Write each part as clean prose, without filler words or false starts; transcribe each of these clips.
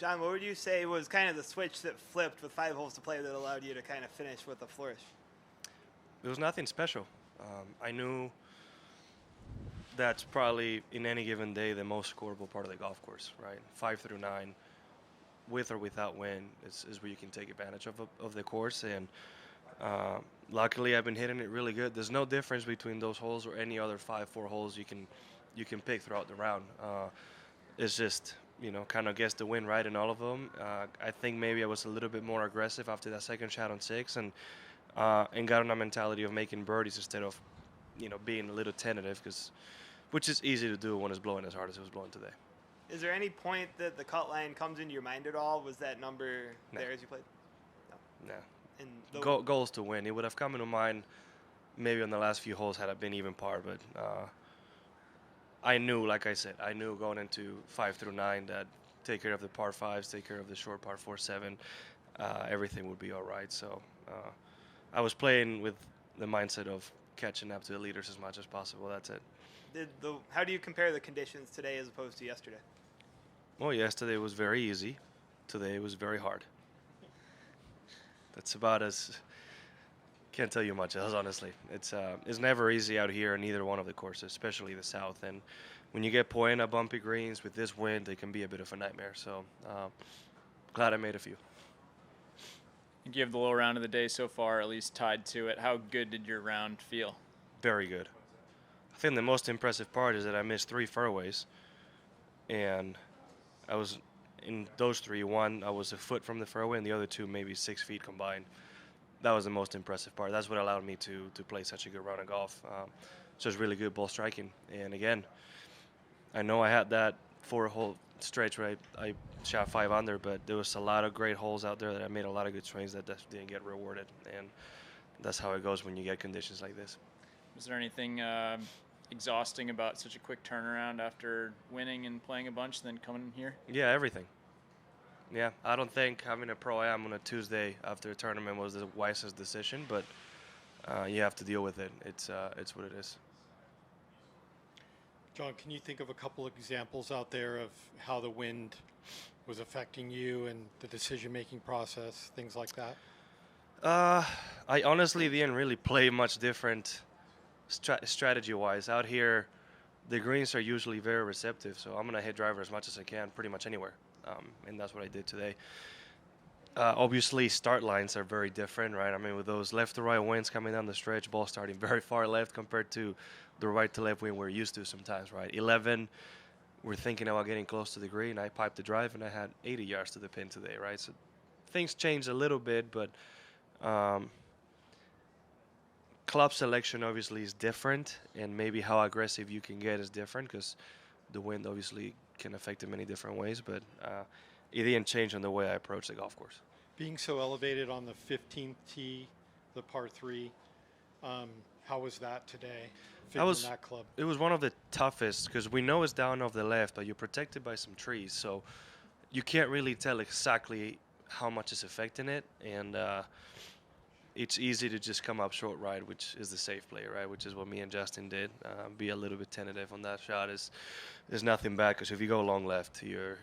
John, what would you say was kind of the switch that flipped with 5 holes to play that allowed you to kind of finish with a flourish? It was nothing special. I knew that's probably in any given day the most scoreable part of the golf course, right? 5 through 9, with or without wind, is where you can take advantage of the course. And luckily, I've been hitting it really good. There's no difference between those holes or any other 5-4 holes you can pick throughout the round. It's just kind of guess the wind right in all of them. I think maybe I was a little bit more aggressive after that second shot on 6, and got on a mentality of making birdies instead of being a little tentative, which is easy to do when it's blowing as hard as it was blowing today. Is there any point that the cut line comes into your mind at all? Was that number there as you played? No. And Goals to win. It would have come into mind maybe on the last few holes had I been even par, but I knew, like I said, going into 5 through 9 that take care of the par 5s, take care of the short par 4-7, everything would be all right. So I was playing with the mindset of catching up to the leaders as much as possible. That's it. How do you compare the conditions today as opposed to yesterday? Well, yesterday was very easy. Today was very hard. That's about as. Can't tell you much else, honestly. It's never easy out here in either one of the courses, especially the south. And when you get playing at bumpy greens with this wind, it can be a bit of a nightmare. So glad I made a few. You give the low round of the day so far, at least tied to it. How good did your round feel? Very good. I think the most impressive part is that I missed 3 fairways, and I was in those 3. One, I was a foot from the fairway, and the other 2 maybe 6 feet combined. That was the most impressive part. That's what allowed me to play such a good round of golf. So it's really good ball striking. And again, I know I had that 4-hole stretch where I shot 5 under, but there was a lot of great holes out there that I made a lot of good swings that just didn't get rewarded. And that's how it goes when you get conditions like this. Was there anything exhausting about such a quick turnaround after winning and playing a bunch, then coming in here? Yeah, everything. Yeah, I don't think having a pro-am on a Tuesday after a tournament was the wisest decision, but you have to deal with it. It's what it is. John, can you think of a couple of examples out there of how the wind was affecting you and the decision-making process, things like that? I honestly didn't really play much different strategy-wise. Out here, the greens are usually very receptive, so I'm going to hit driver as much as I can pretty much anywhere. And that's what I did today. Obviously, start lines are very different, right? I mean, with those left to right winds coming down the stretch, ball starting very far left compared to the right to left wind we're used to sometimes, right? 11, we're thinking about getting close to the green. I piped the drive, and I had 80 yards to the pin today, right? So things changed a little bit, but club selection obviously is different, and maybe how aggressive you can get is different because the wind obviously can affect it many different ways, but it didn't change on the way I approach the golf course. Being so elevated on the 15th tee, the par 3, how was that today? That club? It was one of the toughest because we know it's down off the left, but you're protected by some trees, so you can't really tell exactly how much is affecting it, and it's easy to just come up short right, which is the safe play, right? Which is what me and Justin did. Be a little bit tentative on that shot is nothing bad because if you go long left, you're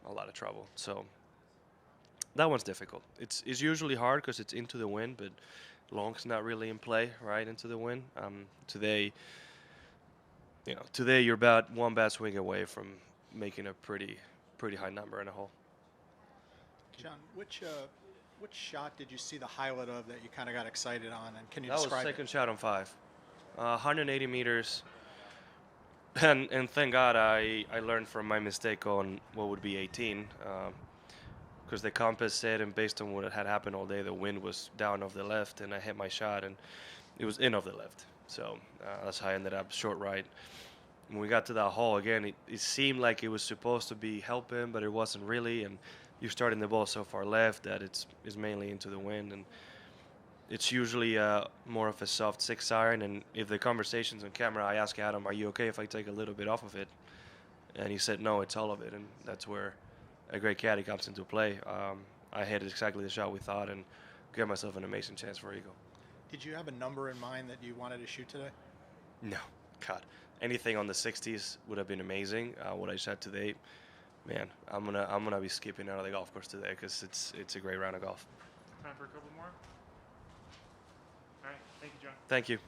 a lot of trouble. So that one's difficult. It's usually hard because it's into the wind, but long's not really in play, right? Into the wind. Today you're about one bad swing away from making a pretty high number in a hole. John, which shot did you see the highlight of that you kind of got excited on, and can you That was describe second shot on 5, 180 meters, and thank God I learned from my mistake on what would be 18, because the compass said, and based on what had happened all day, the wind was down off the left, and I hit my shot, and it was in off the left. So that's how I ended up short right. When we got to that hole again, it seemed like it was supposed to be helping, but it wasn't really, and you're starting the ball so far left that it's mainly into the wind, and it's usually more of a soft 6 iron. And if the conversation's on camera, I ask Adam, "Are you okay if I take a little bit off of it?" And he said, "No, it's all of it." And that's where a great caddy comes into play. I hit exactly the shot we thought and gave myself an amazing chance for eagle. Did you have a number in mind that you wanted to shoot today? No, God, anything on the 60s would have been amazing. What I shot today Man, I'm gonna be skipping out of the golf course today because it's a great round of golf. Time for a couple more. All right. Thank you, John. Thank you.